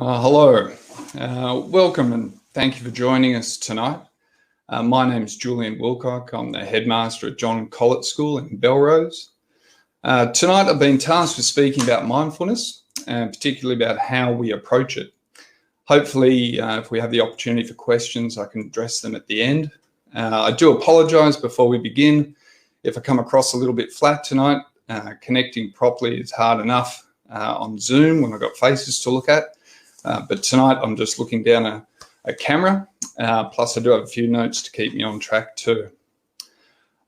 Hello, welcome and thank you for joining us tonight. My name is Julian Wilcock. I'm the headmaster at John Colet School in Belrose. Tonight I've been tasked with speaking about mindfulness and particularly about how we approach it. Hopefully, if we have the opportunity for questions, I can address them at the end. I do apologise before we begin if I come across a little bit flat tonight. Connecting properly is hard enough on Zoom when I've got faces to look at. But tonight I'm just looking down a camera, plus I do have a few notes to keep me on track too.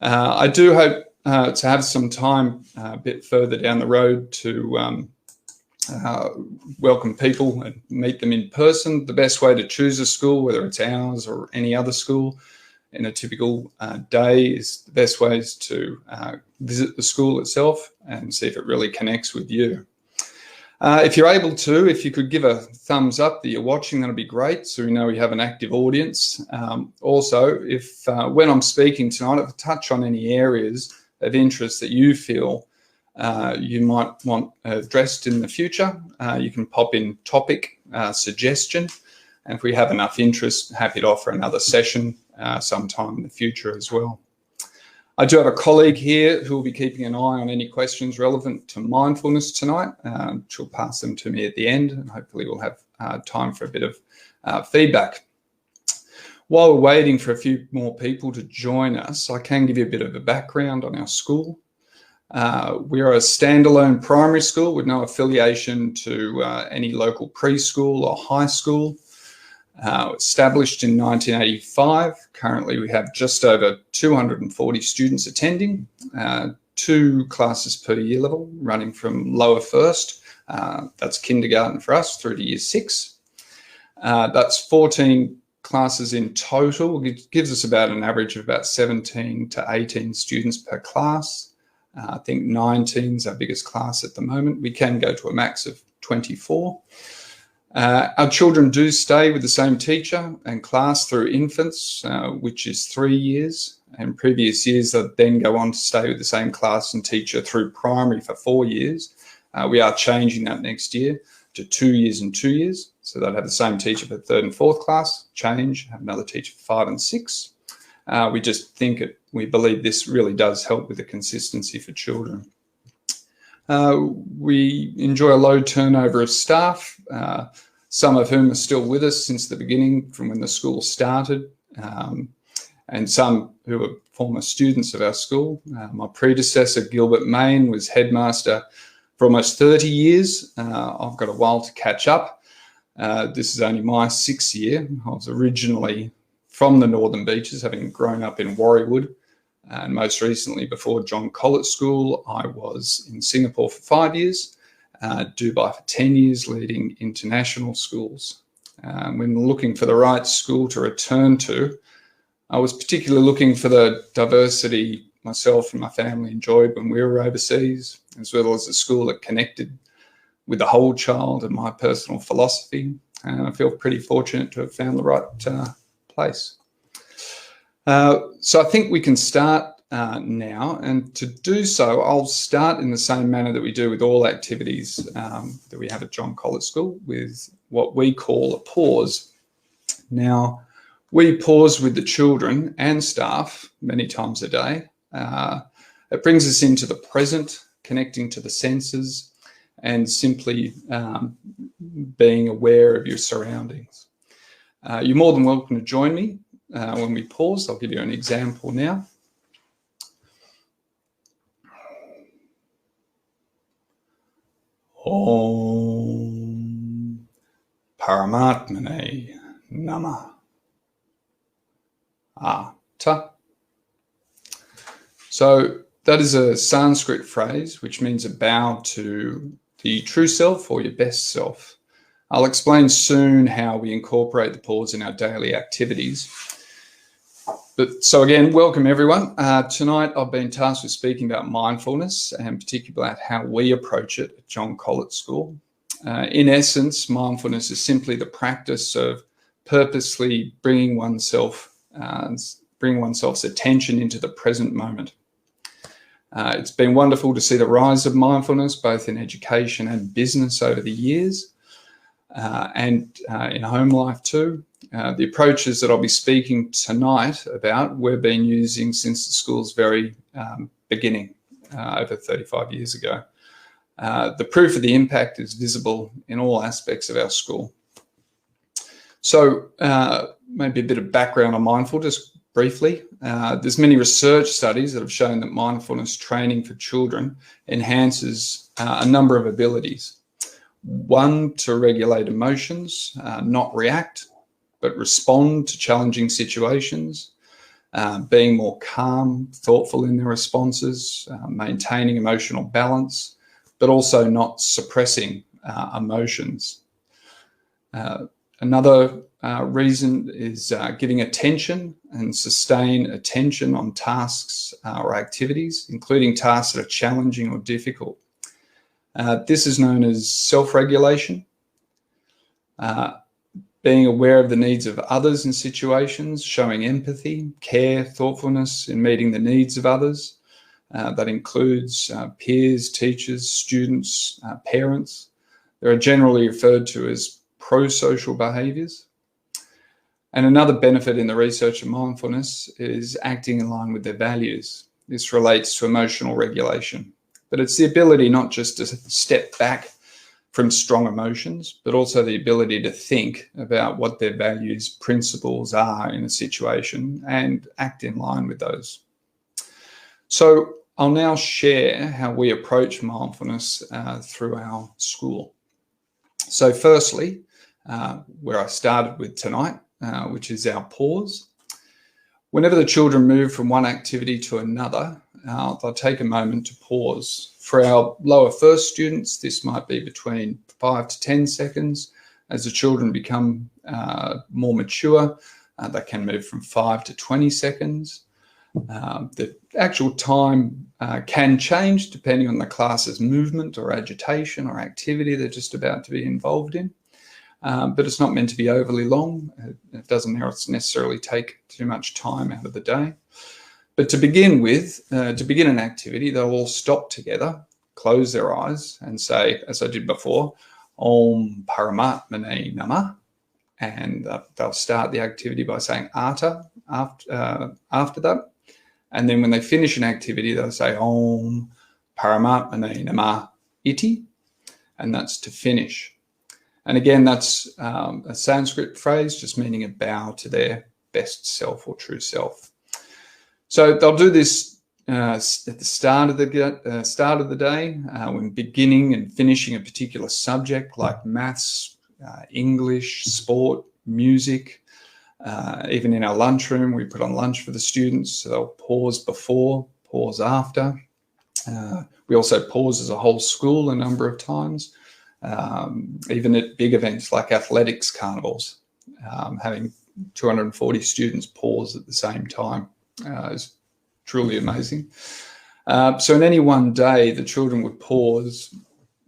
I do hope to have some time a bit further down the road to welcome people and meet them in person. The best way to choose a school, whether it's ours or any other school in a typical day, is the best way is to visit the school itself and see if it really connects with you. If you're able to, if you could give a thumbs up that you're watching, that'd be great, so we know we have an active audience. Also, if when I'm speaking tonight, if I touch on any areas of interest that you feel you might want addressed in the future, you can pop in topic suggestion, and if we have enough interest, happy to offer another session sometime in the future as well. I do have a colleague here who will be keeping an eye on any questions relevant to mindfulness tonight. She'll pass them to me at the end, and hopefully we'll have time for a bit of feedback. While we're waiting for a few more people to join us, I can give you a bit of a background on our school. We are a standalone primary school with no affiliation to any local preschool or high school. Established in 1985. Currently, we have just over 240 students attending, 2 classes per year level, running from lower first, that's kindergarten for us, through to year 6. That's 14 classes in total. It gives us about an average of about 17 to 18 students per class. I think 19 is our biggest class at the moment. We can go to a max of 24. Our children do stay with the same teacher and class through infants, which is 3 years, and previous years they then go on to stay with the same class and teacher through primary for 4 years. We are changing that next year to 2 years and 2 years, so they'll have the same teacher for 3rd and 4th class, have another teacher for 5 and 6. We just think we believe this really does help with the consistency for children. We enjoy a low turnover of staff, some of whom are still with us since the beginning, from when the school started, and some who are former students of our school. My predecessor, Gilbert Main, was headmaster for almost 30 years. I've got a while to catch up. This is only my 6th year. I was originally from the Northern Beaches, having grown up in Warriewood. And most recently, before John Colet School, I was in Singapore for 5 years, Dubai for 10 years, leading international schools. When looking for the right school to return to, I was particularly looking for the diversity myself and my family enjoyed when we were overseas, as well as a school that connected with the whole child and my personal philosophy. And I feel pretty fortunate to have found the right place. So I think we can start now, and to do so, I'll start in the same manner that we do with all activities that we have at John Colet School, with what we call a pause. Now, we pause with the children and staff many times a day. It brings us into the present, connecting to the senses, and simply being aware of your surroundings. You're more than welcome to join me when we pause. I'll give you an example now. Om Paramatmane Namah. Ta. So that is a Sanskrit phrase which means a bow to the true self or your best self. I'll explain soon how we incorporate the pause in our daily activities. So again, welcome everyone. Tonight I've been tasked with speaking about mindfulness, and particularly about how we approach it at John Colet School. In essence, mindfulness is simply the practice of purposely bringing oneself's attention into the present moment. It's been wonderful to see the rise of mindfulness, both in education and business over the years. and in home life too. The approaches that I'll be speaking tonight about we've been using since the school's very beginning, over 35 years ago. The proof of the impact is visible in all aspects of our school. So maybe a bit of background on mindful, just briefly. There's many research studies that have shown that mindfulness training for children enhances a number of abilities. One, to regulate emotions, not react, but respond to challenging situations, being more calm, thoughtful in their responses, maintaining emotional balance, but also not suppressing emotions. Another reason is giving attention and sustain attention on tasks or activities, including tasks that are challenging or difficult. This is known as self-regulation, being aware of the needs of others in situations, showing empathy, care, thoughtfulness in meeting the needs of others. That includes peers, teachers, students, parents. They are generally referred to as pro-social behaviours. And another benefit in the research of mindfulness is acting in line with their values. This relates to emotional regulation, but it's the ability not just to step back from strong emotions, but also the ability to think about what their values, principles are in a situation and act in line with those. So I'll now share how we approach mindfulness through our school. So firstly, where I started with tonight, which is our pause. Whenever the children move from one activity to another, they'll take a moment to pause. For our lower first students, this might be between 5 to 10 seconds. As the children become more mature, they can move from 5 to 20 seconds. The actual time can change depending on the class's movement or agitation or activity they're just about to be involved in. But it's not meant to be overly long. It doesn't necessarily take too much time out of the day. But to begin with, to begin an activity, they'll all stop together, close their eyes and say, as I did before, Om Paramatmane Namah. And they'll start the activity by saying Ata after that. And then when they finish an activity, they'll say Om Paramatmane Namah Iti. And that's to finish. And again, that's a Sanskrit phrase, just meaning a bow to their best self or true self. So they'll do this at the start of the day, when beginning and finishing a particular subject like maths, English, sport, music. Even in our lunchroom, we put on lunch for the students. So they'll pause before, pause after. We also pause as a whole school a number of times. Even at big events like athletics carnivals, having 240 students pause at the same time is truly amazing. So in any one day, the children would pause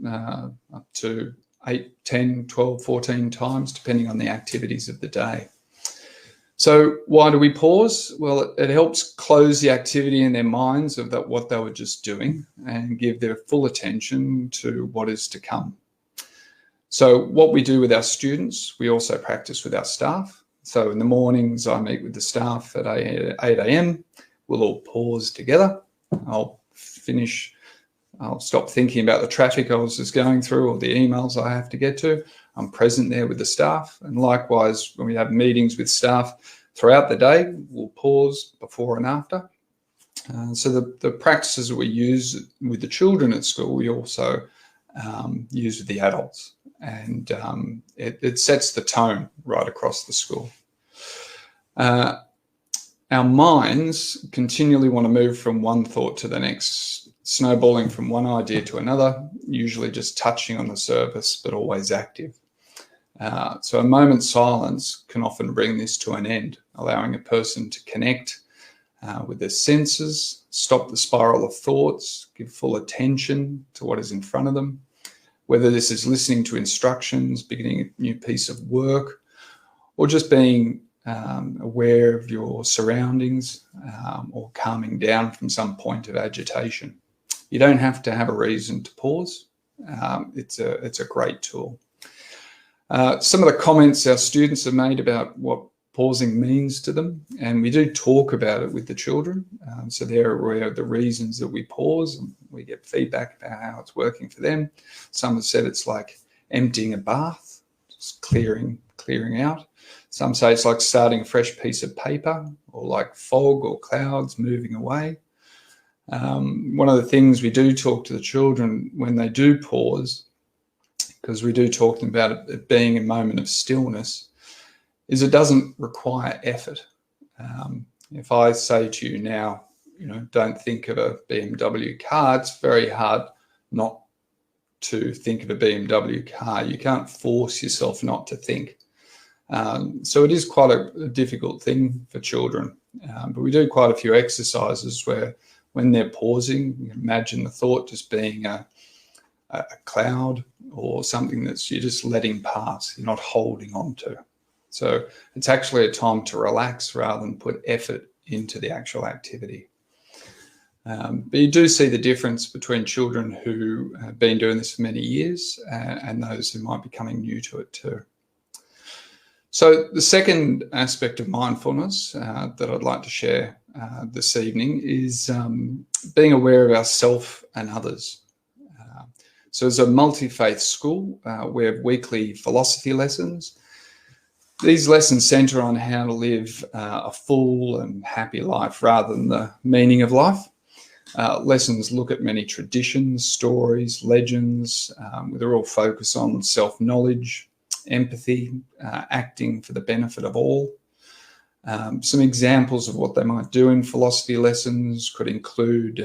up to 8, 10, 12, 14 times, depending on the activities of the day. So why do we pause? Well, it helps close the activity in their minds of what they were just doing and give their full attention to what is to come. So what we do with our students, we also practice with our staff. So in the mornings, I meet with the staff at 8 a.m. We'll all pause together. I'll stop thinking about the traffic I was just going through or the emails I have to get to. I'm present there with the staff. And likewise, when we have meetings with staff throughout the day, we'll pause before and after. So the practices that we use with the children at school, we also use with the adults. And it sets the tone right across the school. Our minds continually want to move from one thought to the next, snowballing from one idea to another, usually just touching on the surface, but always active. So a moment's silence can often bring this to an end, allowing a person to connect with their senses, stop the spiral of thoughts, give full attention to what is in front of them. Whether this is listening to instructions, beginning a new piece of work, or just being aware of your surroundings or calming down from some point of agitation. You don't have to have a reason to pause. It's a great tool. Some of the comments our students have made about what pausing means to them, and we do talk about it with the children, so they're aware of the reasons that we pause, and we get feedback about how it's working for them. Some have said it's like emptying a bath, just clearing out. Some say it's like starting a fresh piece of paper, or like fog or clouds moving away. One of the things we do talk to the children when they do pause, because we do talk to them about it being a moment of stillness, is it doesn't require effort. If I say to you now, don't think of a BMW car, it's very hard not to think of a BMW car. You can't force yourself not to think. So it is quite a difficult thing for children. But we do quite a few exercises where when they're pausing, you can imagine the thought just being a cloud or something that's you're just letting pass, you're not holding on to. So it's actually a time to relax rather than put effort into the actual activity. But you do see the difference between children who have been doing this for many years and those who might be coming new to it too. So the second aspect of mindfulness that I'd like to share this evening is being aware of ourself and others. So as a multi-faith school, we have weekly philosophy lessons. These lessons centre on how to live a full and happy life rather than the meaning of life. Lessons look at many traditions, stories, legends, with a real focus on self-knowledge, empathy, acting for the benefit of all. Some examples of what they might do in philosophy lessons could include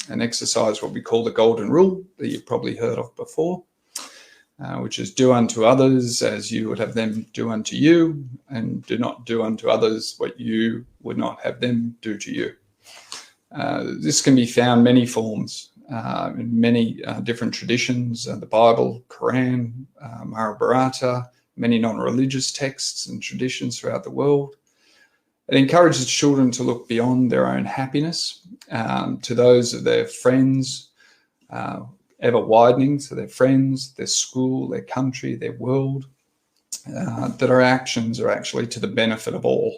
an exercise, what we call the Golden Rule, that you've probably heard of before, which is do unto others as you would have them do unto you, and do not do unto others what you would not have them do to you. This can be found many forms in many different traditions, the Bible, Quran, Mahabharata, many non-religious texts and traditions throughout the world. It encourages children to look beyond their own happiness to those of their friends, ever widening, so their friends, their school, their country, their world, that our actions are actually to the benefit of all.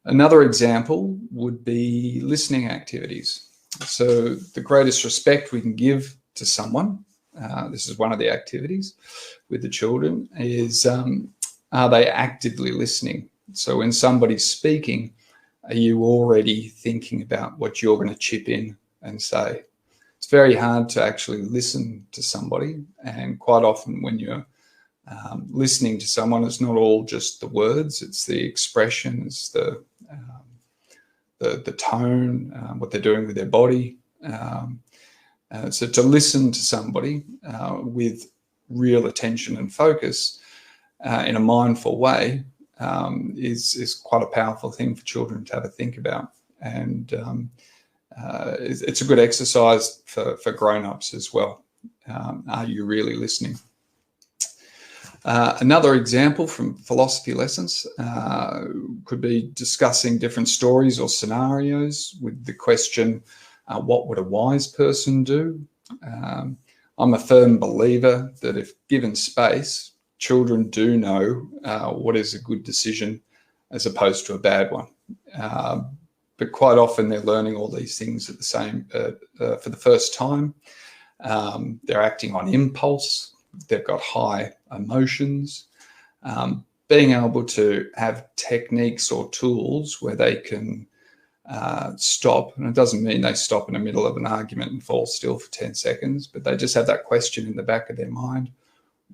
Another example would be listening activities. So the greatest respect we can give to someone, this is one of the activities with the children, is are they actively listening? So when somebody's speaking, are you already thinking about what you're going to chip in and say? It's very hard to actually listen to somebody, and quite often when you're listening to someone, it's not all just the words, it's the expression, it's the tone, what they're doing with their body. So to listen to somebody with real attention and focus in a mindful way is quite a powerful thing for children to have a think about. And it's a good exercise for grown-ups as well. Are you really listening? Another example from philosophy lessons could be discussing different stories or scenarios with the question, what would a wise person do? I'm a firm believer that if given space, children do know what is a good decision as opposed to a bad one. But quite often they're learning all these things at the same for the first time. They're acting on impulse. They've got high emotions. Being able to have techniques or tools where they can stop, and it doesn't mean they stop in the middle of an argument and fall still for 10 seconds, but they just have that question in the back of their mind.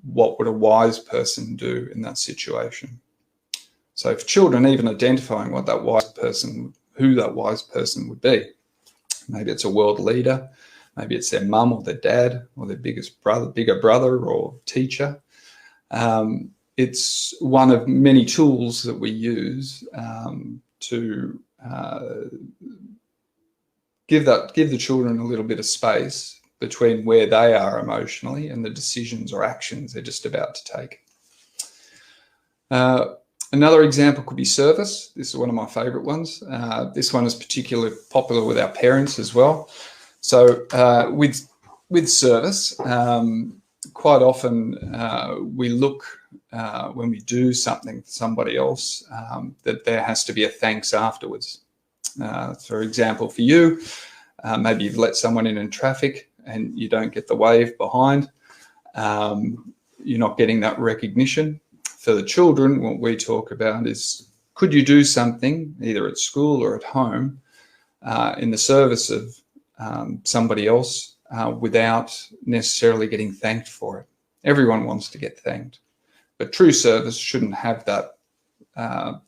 What would a wise person do in that situation? So for children, even identifying what that wise person, who that wise person would be. Maybe it's a world leader, maybe it's their mum or their dad or their bigger brother or teacher. It's one of many tools that we use to give the children a little bit of space between where they are emotionally and the decisions or actions they're just about to take. Another example could be service. This is one of my favourite ones. This one is particularly popular with our parents as well. So with service, quite often we look, when we do something for somebody else, that there has to be a thanks afterwards. For example, for you, maybe you've let someone in traffic and you don't get the wave behind. You're not getting that recognition. For the children, what we talk about is, could you do something either at school or at home in the service of somebody else without necessarily getting thanked for it? Everyone wants to get thanked, but true service shouldn't have that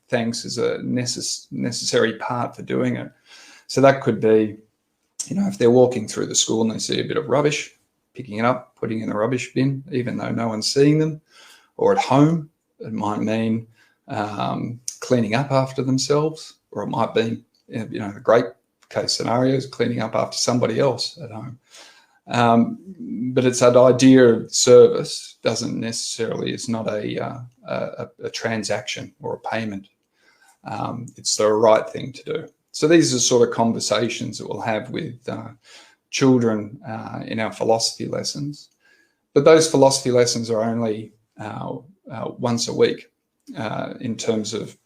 thanks as a necessary part for doing it. So that could be, if they're walking through the school and they see a bit of rubbish, picking it up, putting it in the rubbish bin, even though no one's seeing them. Or at home, it might mean cleaning up after themselves, or it might be, the great case scenarios, cleaning up after somebody else at home. But it's that idea of service doesn't necessarily, it's not a transaction or a payment. It's the right thing to do. So these are sort of conversations that we'll have with children in our philosophy lessons. But those philosophy lessons are only once a week in terms of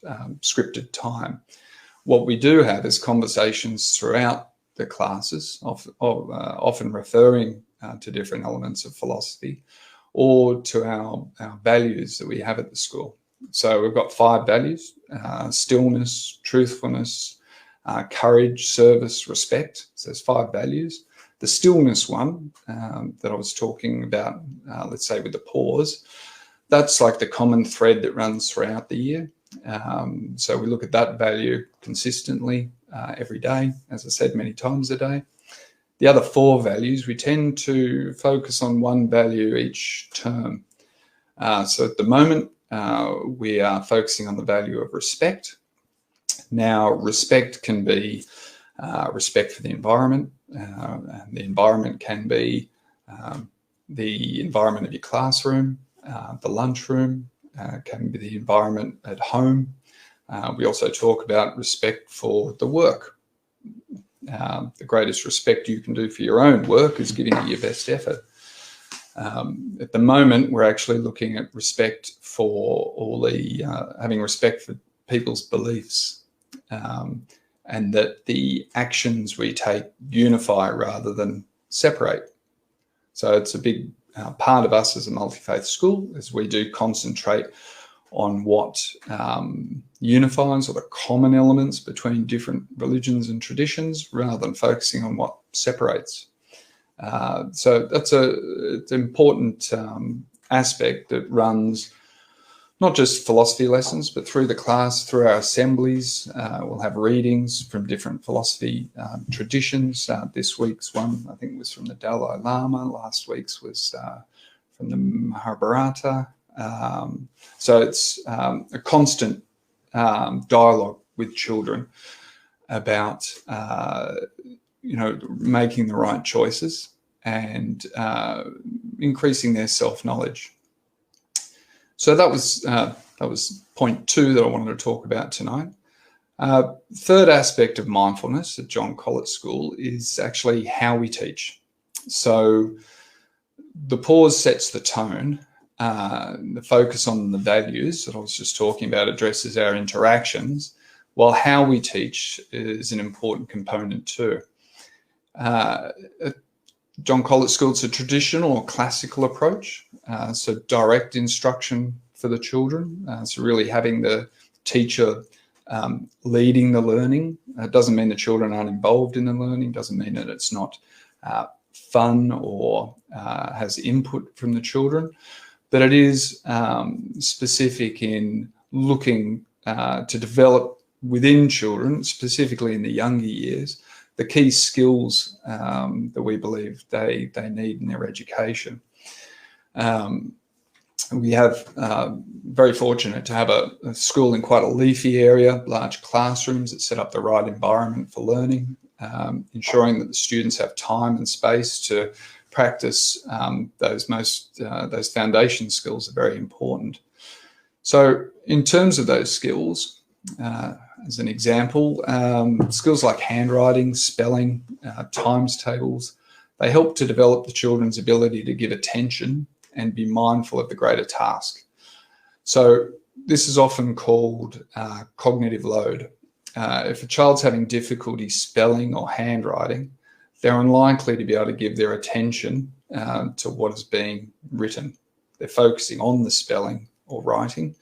scripted time. What we do have is conversations throughout the classes, often referring to different elements of philosophy or to our values that we have at the school. So we've got 5 values: stillness, truthfulness, courage, service, respect. So there's 5 values. The stillness one that I was talking about, let's say with the pause, that's like the common thread that runs throughout the year. So we look at that value consistently every day, as I said, many times a day. The other 4 values, we tend to focus on one value each term. So at the moment, we are focusing on the value of respect. Now, respect can be respect for the environment. And the environment can be the environment of your classroom, the lunchroom, can be the environment at home. We also talk about respect for the work. The greatest respect you can do for your own work is giving it your best effort. At the moment, we're actually looking at respect for all the, having respect for people's beliefs, and that the actions we take unify rather than separate. So it's a big part of us as a multi-faith school, as we do concentrate on what unifies, or the common elements between different religions and traditions, rather than focusing on what separates. So it's an important aspect that runs not just philosophy lessons, but through the class, through our assemblies. We'll have readings from different philosophy traditions. This week's one, I think, was from the Dalai Lama. Last week's was from the Mahabharata. So it's a constant dialogue with children about, making the right choices and increasing their self-knowledge. So that was point 2 that I wanted to talk about tonight. Third aspect of mindfulness at John Colet School is actually how we teach. So the pause sets the tone. The focus on the values that I was just talking about addresses our interactions, while how we teach is an important component too. At John Colet School, it's a traditional or classical approach, so direct instruction for the children. So really having the teacher leading the learning. It doesn't mean the children aren't involved in the learning, doesn't mean that it's not fun or has input from the children, but it is specific in looking to develop within children, specifically in the younger years, the key skills that we believe they need in their education. We have very fortunate to have a school in quite a leafy area, large classrooms that set up the right environment for learning, ensuring that the students have time and space to practice those foundation skills are very important. So in terms of those skills, as an example, skills like handwriting, spelling, times tables, they help to develop the children's ability to give attention and be mindful of the greater task. So this is often called cognitive load. If a child's having difficulty spelling or handwriting, they're unlikely to be able to give their attention to what is being written. They're focusing on the spelling or writing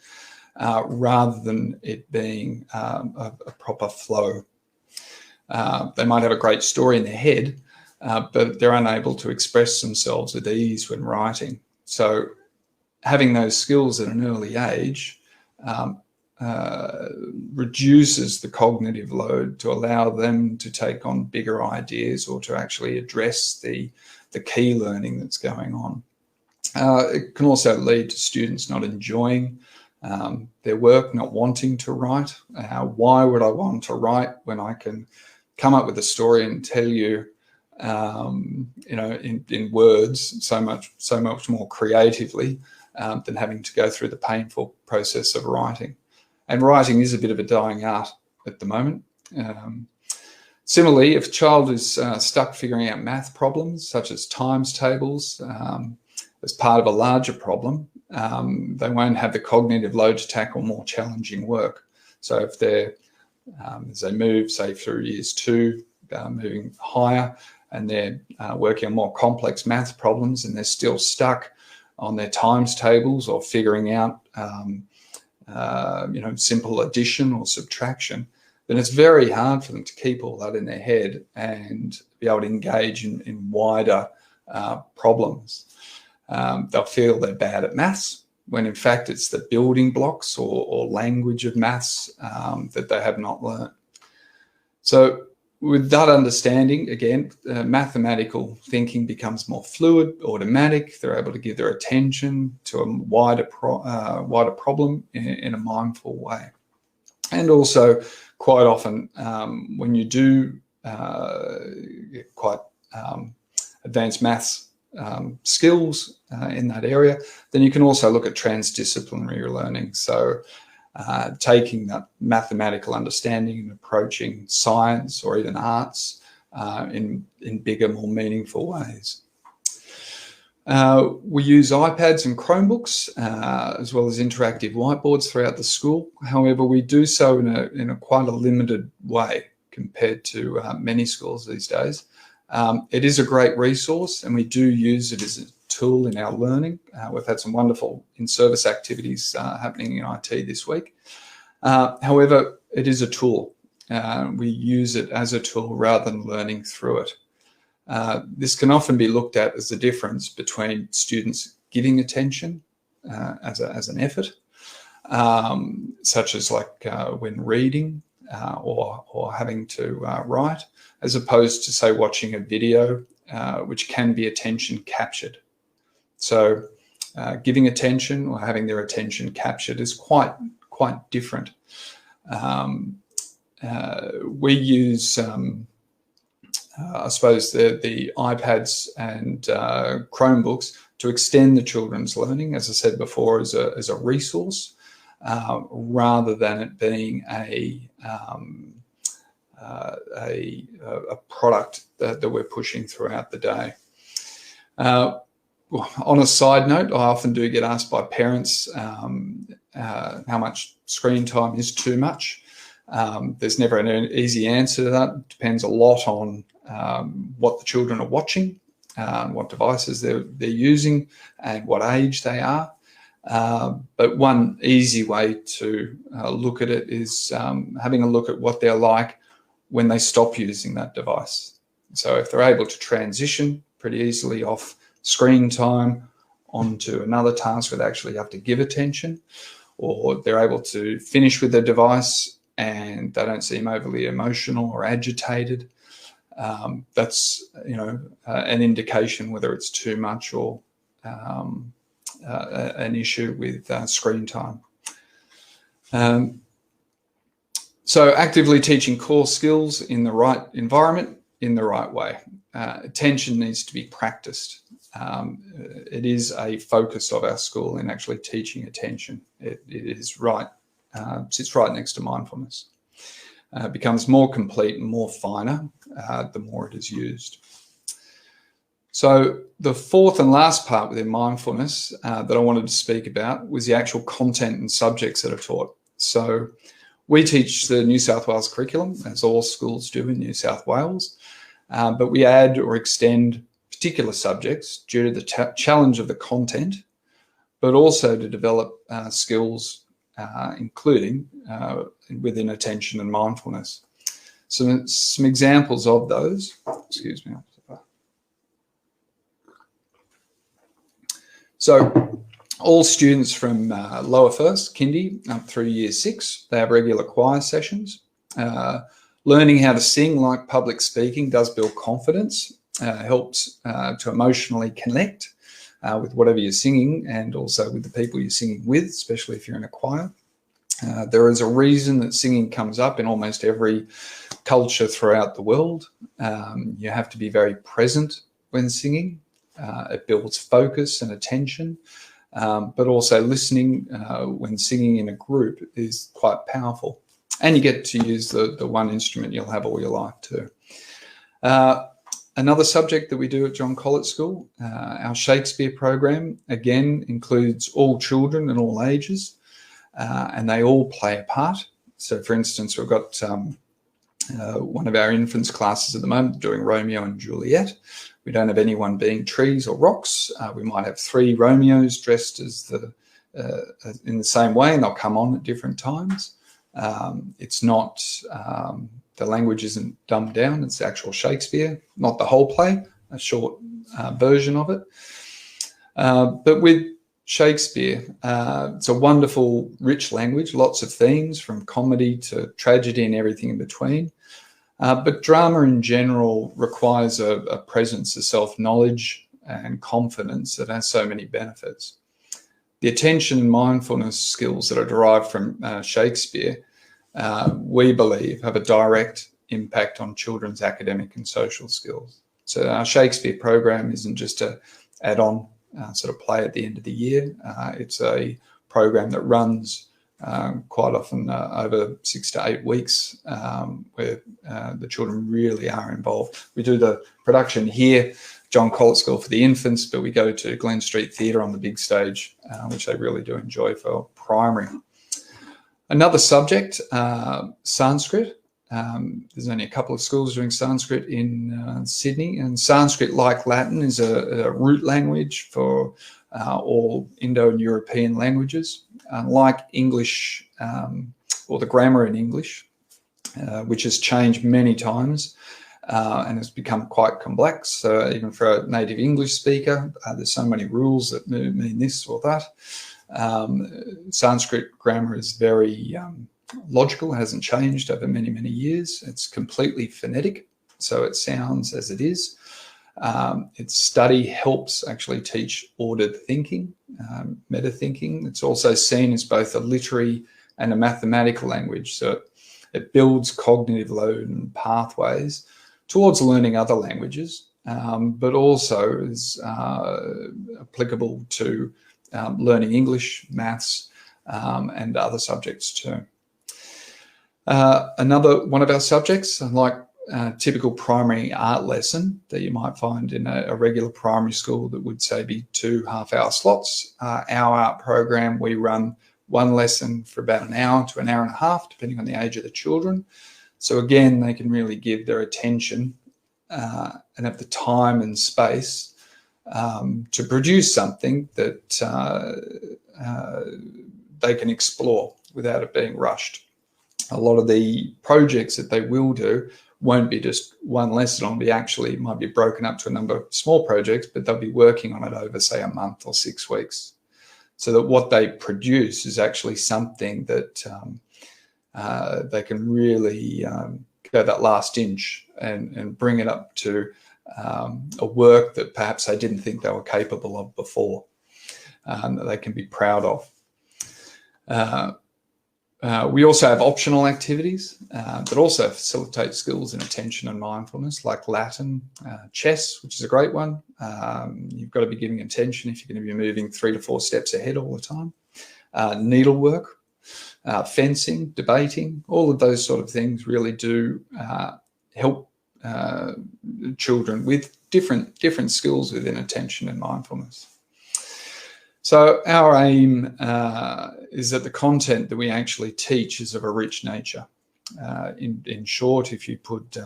rather than it being a proper flow. They might have a great story in their head, but they're unable to express themselves with ease when writing. So having those skills at an early age reduces the cognitive load to allow them to take on bigger ideas or to actually address the key learning that's going on. It can also lead to students not enjoying their work, not wanting to write. Why would I want to write when I can come up with a story and tell you, in words so much more creatively than having to go through the painful process of writing. And writing is a bit of a dying art at the moment. Similarly, if a child is stuck figuring out math problems, such as times tables, as part of a larger problem, they won't have the cognitive load to tackle more challenging work. So if they're, as they move, say, through years 2, moving higher, and they're working on more complex math problems and they're still stuck on their times tables or figuring out simple addition or subtraction, then it's very hard for them to keep all that in their head and be able to engage in wider problems. They'll feel they're bad at maths when in fact it's the building blocks or language of maths that they have not learned. So with that understanding, again, mathematical thinking becomes more fluid, automatic. They're able to give their attention to a wider problem in a mindful way. And also, quite often, when you do get quite advanced maths skills in that area, then you can also look at transdisciplinary learning. So taking that mathematical understanding and approaching science or even arts in bigger, more meaningful ways. We use iPads and Chromebooks as well as interactive whiteboards throughout the school. However, we do so in a quite a limited way compared to many schools these days. It is a great resource and we do use it as a tool in our learning. We've had some wonderful in-service activities happening in IT this week. However, it is a tool. We use it as a tool rather than learning through it. This can often be looked at as the difference between students giving attention as an effort, such as like when reading or having to write, as opposed to, say, watching a video, which can be attention captured. So giving attention or having their attention captured is quite different. We use, I suppose, the iPads and Chromebooks to extend the children's learning, as I said before, as a resource, rather than it being a product that we're pushing throughout the day. On a side note, I often do get asked by parents how much screen time is too much. There's never an easy answer to that. It depends a lot on what the children are watching, what devices they're using, and what age they are. But one easy way to look at it is having a look at what they're like when they stop using that device. So if they're able to transition pretty easily off screen time onto another task where they actually have to give attention, or they're able to finish with their device and they don't seem overly emotional or agitated, that's an indication whether it's too much or an issue with screen time. So actively teaching core skills in the right environment, in the right way. Attention needs to be practiced. It is a focus of our school in actually teaching attention. It is right, sits right next to mindfulness. It becomes more complete and more finer the more it is used. So the fourth and last part within mindfulness that I wanted to speak about was the actual content and subjects that are taught. So we teach the New South Wales curriculum, as all schools do in New South Wales, but we add or extend particular subjects due to the challenge of the content, but also to develop skills, including within attention and mindfulness. So some examples of those, excuse me. So all students from lower first, kindy, up through year 6, they have regular choir sessions. Learning how to sing, like public speaking, does build confidence, helps to emotionally connect with whatever you're singing and also with the people you're singing with, especially if you're in a choir. There is a reason that singing comes up in almost every culture throughout the world. You have to be very present when singing. It builds focus and attention, but also listening when singing in a group is quite powerful. And you get to use the one instrument you'll have all your life too. Another subject that we do at John Colet School, our Shakespeare program, again, includes all children and all ages, and they all play a part. So, for instance, we've got one of our infants classes at the moment doing Romeo and Juliet. We don't have anyone being trees or rocks. We might have 3 Romeos dressed as in the same way, and they'll come on at different times. It's not, the language isn't dumbed down. It's actual Shakespeare, not the whole play, a short version of it. But with Shakespeare, it's a wonderful, rich language, lots of themes from comedy to tragedy and everything in between. But drama in general requires a presence of self-knowledge and confidence that has so many benefits. The attention and mindfulness skills that are derived from Shakespeare, we believe, have a direct impact on children's academic and social skills. So our Shakespeare program isn't just a add-on sort of play at the end of the year. It's a program that runs quite often over 6 to 8 weeks, where the children really are involved. We do the production here, John Colet School for the infants, but we go to Glen Street Theatre on the big stage, which they really do enjoy for primary. Another subject, Sanskrit. There's only a couple of schools doing Sanskrit in Sydney, and Sanskrit, like Latin, is a root language for all Indo and European languages. Like English, or the grammar in English, which has changed many times and has become quite complex. Even for a native English speaker, there's so many rules that mean this or that. Sanskrit grammar is very logical, hasn't changed over many, many years. It's completely phonetic, so it sounds as it is. Its study helps actually teach ordered thinking, meta thinking. It's also seen as both a literary and a mathematical language. So it builds cognitive load and pathways towards learning other languages, but also is applicable to learning English, maths, and other subjects too. Another one of our subjects, like typical primary art lesson that you might find in a regular primary school that would say be 2 half-hour slots. Our art program, we run one lesson for about an hour to an hour and a half, depending on the age of the children. So again, they can really give their attention and have the time and space to produce something that they can explore without it being rushed. A lot of the projects that they will do won't be just one lesson. It might be broken up to a number of small projects, but they'll be working on it over, say, a month or 6 weeks, so that what they produce is actually something that they can really go that last inch and bring it up to a work that perhaps they didn't think they were capable of before, that they can be proud of. We also have optional activities that also facilitate skills in attention and mindfulness, like Latin, chess, which is a great one. You've got to be giving attention if you're going to be moving 3 to 4 steps ahead all the time. Needlework, fencing, debating, all of those sort of things really do help children with different skills within attention and mindfulness. So our aim is that the content that we actually teach is of a rich nature. In short, if you put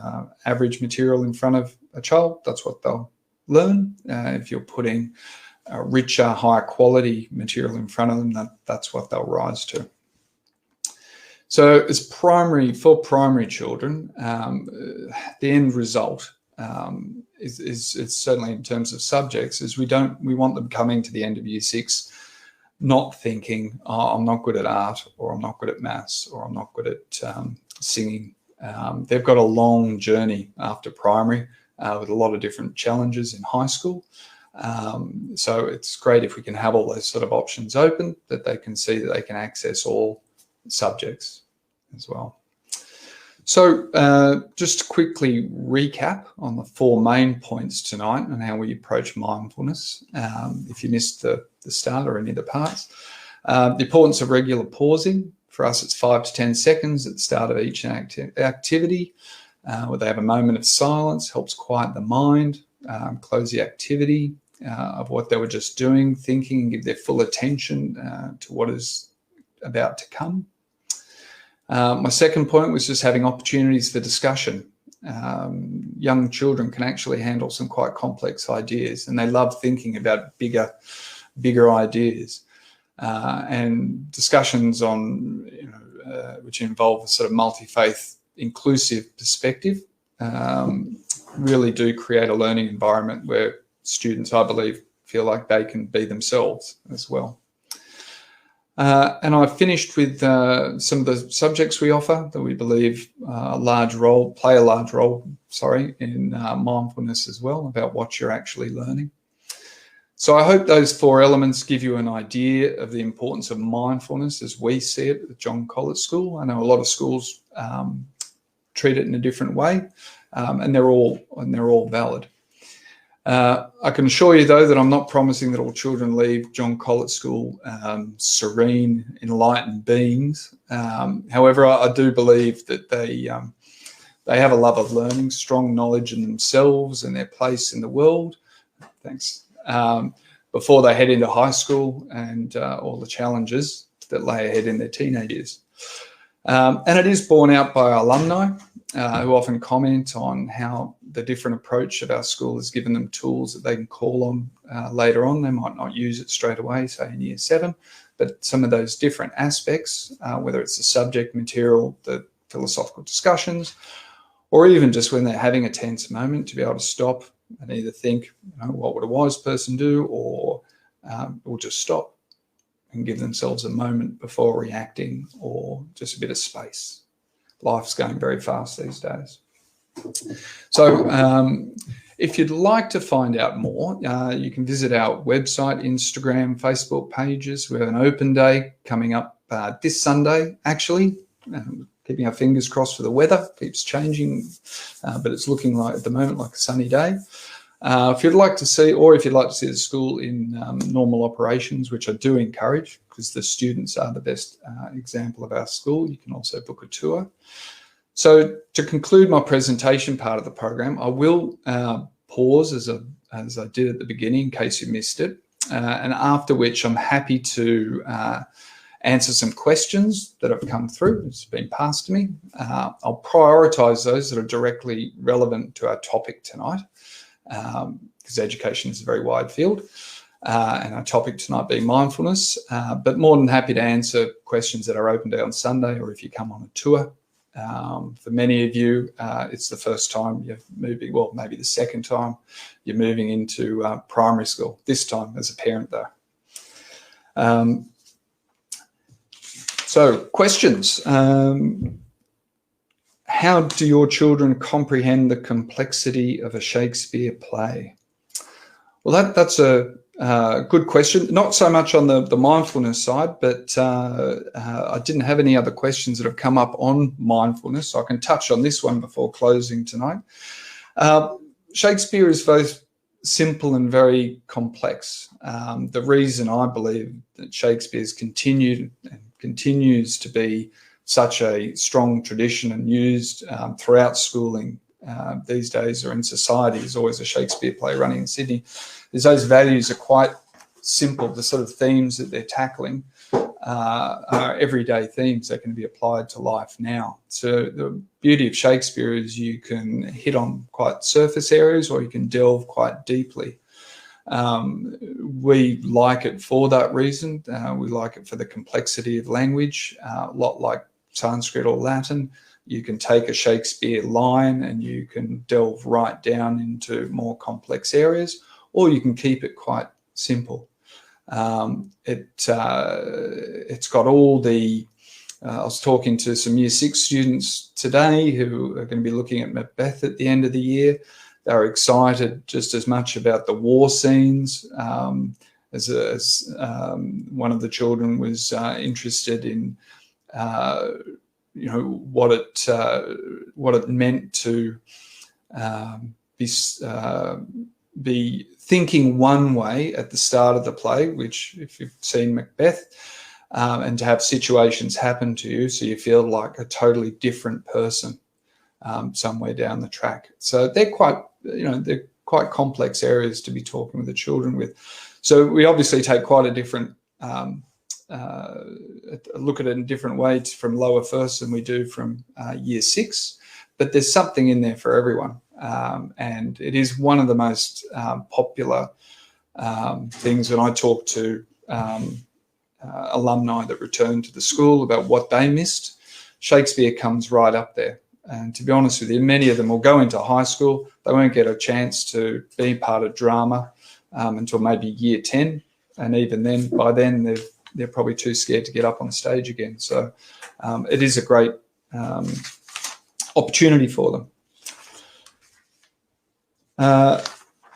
average material in front of a child, that's what they'll learn. If you're putting richer, higher quality material in front of them, that's what they'll rise to. So for primary children, the end result is certainly in terms of subjects, is we want them coming to the end of year 6 not thinking, oh, I'm not good at art, or I'm not good at maths, or I'm not good at singing. They've got a long journey after primary with a lot of different challenges in high school. So it's great if we can have all those sort of options open, that they can see that they can access all subjects as well. So just to quickly recap on the 4 main points tonight and how we approach mindfulness, if you missed the start or any of the parts. The importance of regular pausing. For us, it's 5 to 10 seconds at the start of each activity, where they have a moment of silence, helps quiet the mind, close the activity of what they were just doing, thinking, and give their full attention to what is about to come. My second point was just having opportunities for discussion. Young children can actually handle some quite complex ideas, and they love thinking about bigger ideas. And discussions on, which involve a sort of multi-faith, inclusive perspective, really do create a learning environment where students, I believe, feel like they can be themselves as well. And I finished with some of the subjects we offer that we believe play a large role, in mindfulness as well, about what you're actually learning. So I hope those 4 elements give you an idea of the importance of mindfulness as we see it at John Colet School. I know a lot of schools treat it in a different way, and they're all valid. I can assure you, though, that I'm not promising that all children leave John Colet School serene, enlightened beings. However, I do believe that they have a love of learning, strong knowledge in themselves and their place in the world. Thanks. Before they head into high school and all the challenges that lay ahead in their teenage years. And it is borne out by our alumni, who often comment on how the different approach of our school has given them tools that they can call on later on. They might not use it straight away, say in year 7, but some of those different aspects, whether it's the subject material, the philosophical discussions, or even just when they're having a tense moment, to be able to stop and either think, what would a wise person do, or just stop and give themselves a moment before reacting, or just a bit of space. Life's going very fast these days. So if you'd like to find out more, you can visit our website, Instagram, Facebook pages. We have an open day coming up this Sunday, actually. Keeping our fingers crossed for the weather. Keeps changing, but it's looking like at the moment like a sunny day. If you'd like to see, or if you'd like to see the school in normal operations, which I do encourage, because the students are the best example of our school, you can also book a tour. So to conclude my presentation part of the program, I will pause as I did at the beginning in case you missed it, and after which I'm happy to answer some questions that have come through. It's been passed to me. I'll prioritise those that are directly relevant to our topic tonight, because education is a very wide field, and our topic tonight being mindfulness, but more than happy to answer questions that are open day on Sunday, or if you come on a tour. For many of you, it's the first time you're moving, well, maybe the second time you're moving into primary school, this time as a parent though. So questions. How do your children comprehend the complexity of a Shakespeare play? Well, that's a good question. Not so much on the mindfulness side, but I didn't have any other questions that have come up on mindfulness, so I can touch on this one before closing tonight. Shakespeare is both simple and very complex. The reason I believe that Shakespeare's continued and continues to be such a strong tradition and used throughout schooling these days, or in society. There's always a Shakespeare play running in Sydney. Those values are quite simple. The sort of themes that they're tackling are everyday themes that can be applied to life now. So the beauty of Shakespeare is you can hit on quite surface areas, or you can delve quite deeply. We like it for that reason. We like it for the complexity of language, a lot like Sanskrit or Latin. You can take a Shakespeare line and you can delve right down into more complex areas, or you can keep it quite simple. It's got all the, I was talking to some Year 6 students today who are going to be looking at Macbeth at the end of the year. They're excited just as much about the war scenes as one of the children was interested in, what it meant to be thinking one way at the start of the play, which, if you've seen Macbeth, and to have situations happen to you so you feel like a totally different person somewhere down the track. So they're quite complex areas to be talking with the children with. So we obviously take quite a different look at it in different ways from lower first than we do from Year 6, but there's something in there for everyone. And it is one of the most popular things when I talk to alumni that return to the school about what they missed. Shakespeare comes right up there. And to be honest with you, many of them will go into high school. They won't get a chance to be part of drama until maybe Year 10. And even then, by then, they're probably too scared to get up on stage again. So it is a great opportunity for them.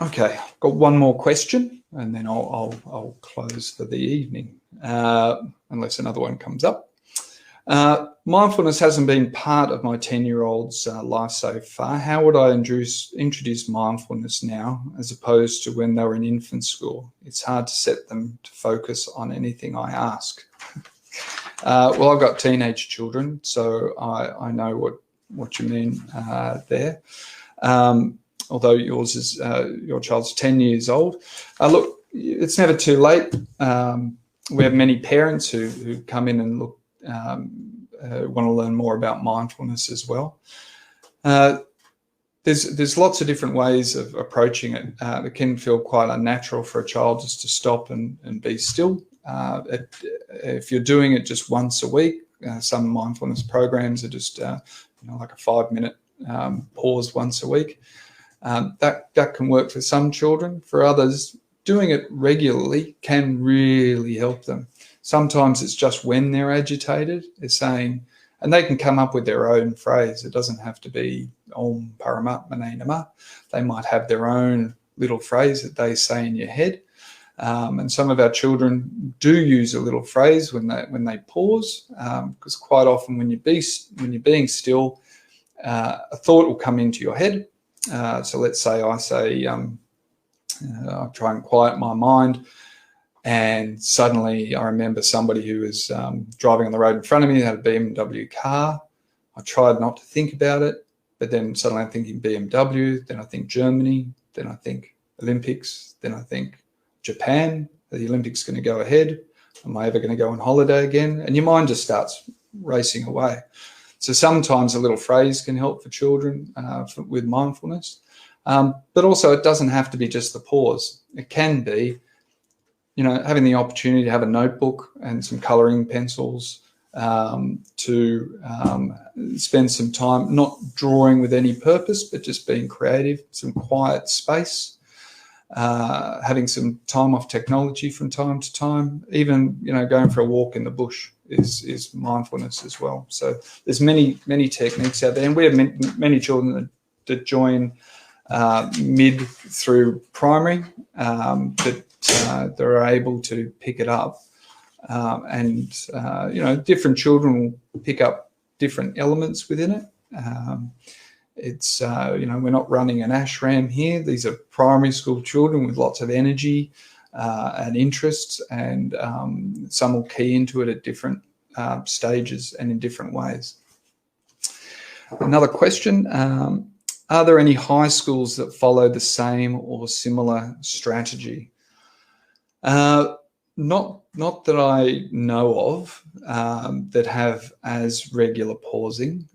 Okay, got one more question, and then I'll close for the evening, unless another one comes up. Mindfulness hasn't been part of my 10-year-old's life so far. How would I introduce mindfulness now, as opposed to when they were in infant school? It's hard to set them to focus on anything I ask. Well, I've got teenage children, so I know what you mean there. Although yours is your child's 10 years old. Look, it's never too late. We have many parents who come in and look, want to learn more about mindfulness as well. There's lots of different ways of approaching it. It can feel quite unnatural for a child just to stop and be still. If you're doing it just once a week, some mindfulness programs are just like a 5-minute pause once a week. That can work for some children. For others, doing it regularly can really help them. Sometimes it's just when they're agitated, they're saying, and they can come up with their own phrase. It doesn't have to be Om Paramatmane Namah. They might have their own little phrase that they say in your head. And some of our children do use a little phrase when they pause, because quite often when you're being still, a thought will come into your head. So let's say I say, I'll try and quiet my mind, and suddenly I remember somebody who was driving on the road in front of me, had a BMW car. I tried not to think about it, but then suddenly I'm thinking BMW, then I think Germany, then I think Olympics, then I think Japan. Are the Olympics going to go ahead? Am I ever going to go on holiday again? And your mind just starts racing away. So sometimes a little phrase can help for children with mindfulness. But also it doesn't have to be just the pause. It can be, having the opportunity to have a notebook and some colouring pencils, to spend some time not drawing with any purpose, but just being creative, some quiet space, having some time off technology from time to time, even, going for a walk in the bush is mindfulness as well. So there's many techniques out there, and we have many children that join mid through primary, that they're able to pick it up, and different children will pick up different elements within it. It's we're not running an ashram here. These are primary school children with lots of energy and interests, and some will key into it at different stages and in different ways. Another question. Are there any high schools that follow the same or similar strategy? Not that I know of that have as regular pausing.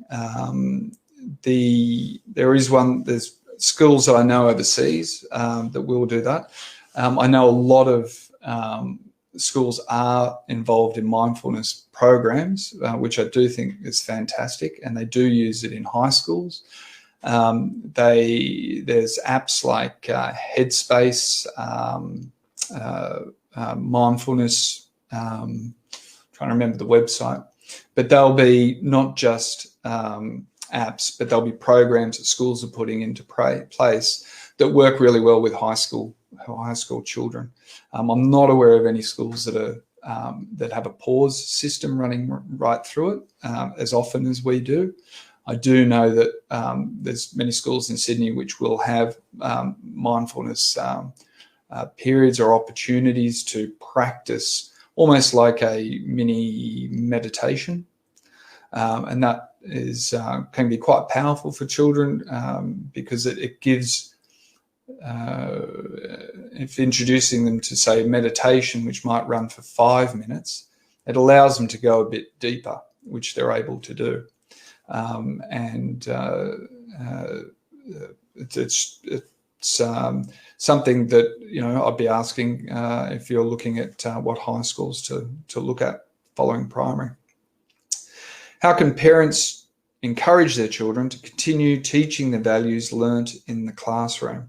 There is one. There's schools that I know overseas that will do that. I know a lot of schools are involved in mindfulness programs, which I do think is fantastic, and they do use it in high schools. There's apps like Headspace, mindfulness, trying to remember the website, but they'll be not just apps, but they'll be programs that schools are putting into place that work really well with high school children. I'm not aware of any schools that are that have a pause system running right through it as often as we do. I do know that there's many schools in Sydney which will have mindfulness periods or opportunities to practice almost like a mini meditation. And that is can be quite powerful for children because it gives, if introducing them to, say, meditation, which might run for 5 minutes, it allows them to go a bit deeper, which they're able to do. It's something that, you know, I'd be asking if you're looking at what high schools to look at following primary. How can parents encourage their children to continue teaching the values learnt in the classroom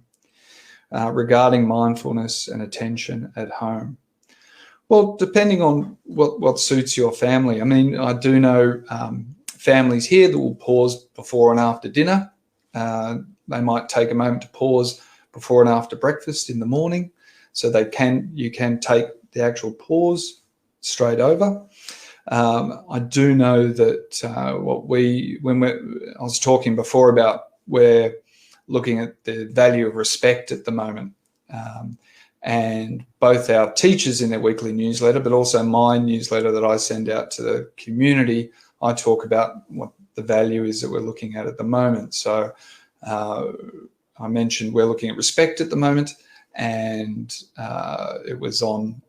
regarding mindfulness and attention at home? Well, depending on what suits your family. I mean, I do know families here that will pause before and after dinner. They might take a moment to pause before and after breakfast in the morning, so you can take the actual pause straight over. I do know that I was talking before about, we're looking at the value of respect at the moment, and both our teachers in their weekly newsletter, but also my newsletter that I send out to the community, I talk about what the value is that we're looking at the moment. So I mentioned we're looking at respect at the moment, and it was on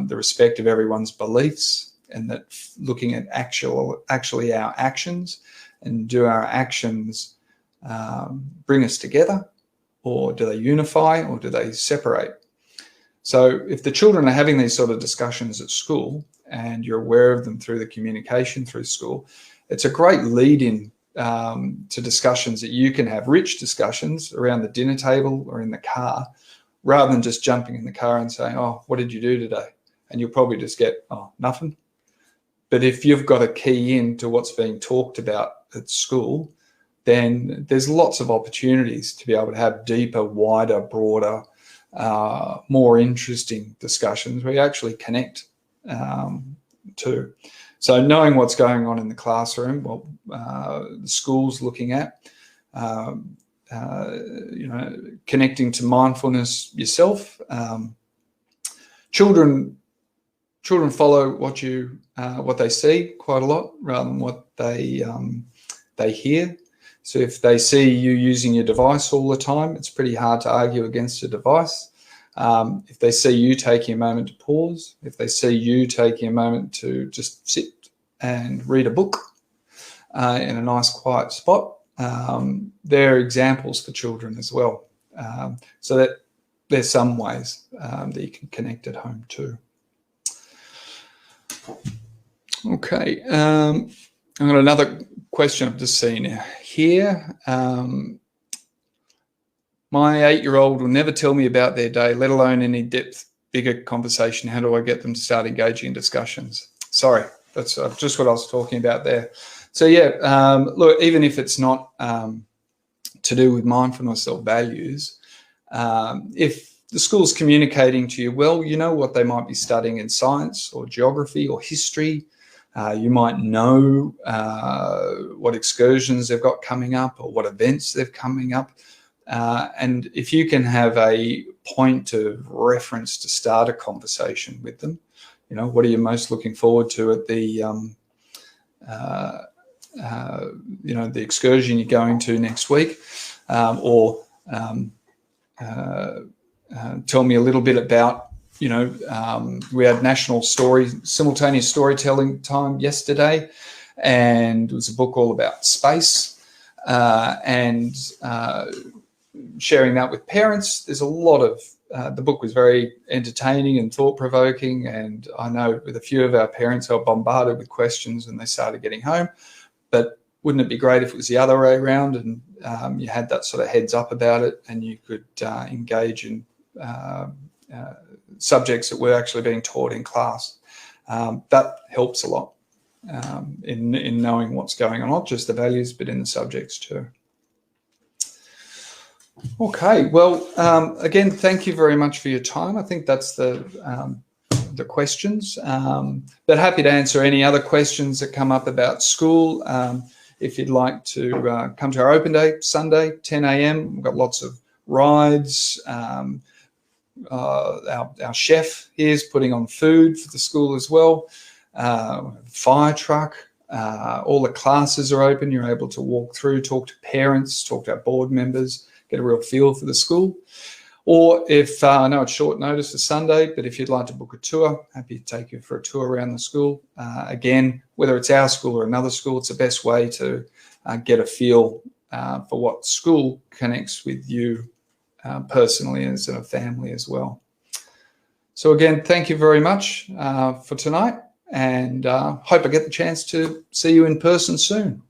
the respect of everyone's beliefs, and that looking at actually our actions, and do our actions bring us together, or do they unify, or do they separate? So if the children are having these sort of discussions at school, and you're aware of them through the communication through school, it's a great lead-in to discussions that you can have, rich discussions around the dinner table or in the car, rather than just jumping in the car and saying, "Oh, what did you do today?" And you'll probably just get, "Oh, nothing." But if you've got a key in to what's being talked about at school, then there's lots of opportunities to be able to have deeper, wider, broader, more interesting discussions where you actually connect to. So knowing what's going on in the classroom, what the school's looking at, connecting to mindfulness yourself. Children follow what they see quite a lot, rather than what they hear. So if they see you using your device all the time, it's pretty hard to argue against a device. If they see you taking a moment to pause, if they see you taking a moment to just sit and read a book in a nice quiet spot, they're examples for children as well. So that there's some ways that you can connect at home too. Okay, I've got another question I've just seen here. My 8-year-old will never tell me about their day, let alone any depth, bigger conversation. How do I get them to start engaging in discussions? Sorry, that's just what I was talking about there. So yeah, look, even if it's not to do with mindfulness or values, if the school's communicating to you, well, you know what they might be studying in science or geography or history. You might know what excursions they've got coming up or what events they've coming up. And if you can have a point of reference to start a conversation with them, you know, what are you most looking forward to at the, the excursion you're going to next week? or tell me a little bit about, we had National Simultaneous Storytelling Time yesterday, and it was a book all about space, and sharing that with parents. There's a lot of, the book was very entertaining and thought-provoking, and I know with a few of our parents they were bombarded with questions when they started getting home. But wouldn't it be great if it was the other way around, and you had that sort of heads up about it, and you could engage in subjects that were actually being taught in class? That helps a lot in knowing what's going on, not just the values, but in the subjects too. Okay, well, again, thank you very much for your time. I think that's the questions, but happy to answer any other questions that come up about school. If you'd like to come to our open day, Sunday, 10 a.m, we've got lots of rides. Our chef here is putting on food for the school as well. Fire truck. All the classes are open. You're able to walk through, talk to parents, talk to our board members, get a real feel for the school. Or if, I know it's short notice for Sunday, but if you'd like to book a tour, happy to take you for a tour around the school. Again, whether it's our school or another school, it's the best way to get a feel for what school connects with you personally as a family as well. So again, thank you very much for tonight, and hope I get the chance to see you in person soon.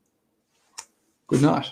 Good night.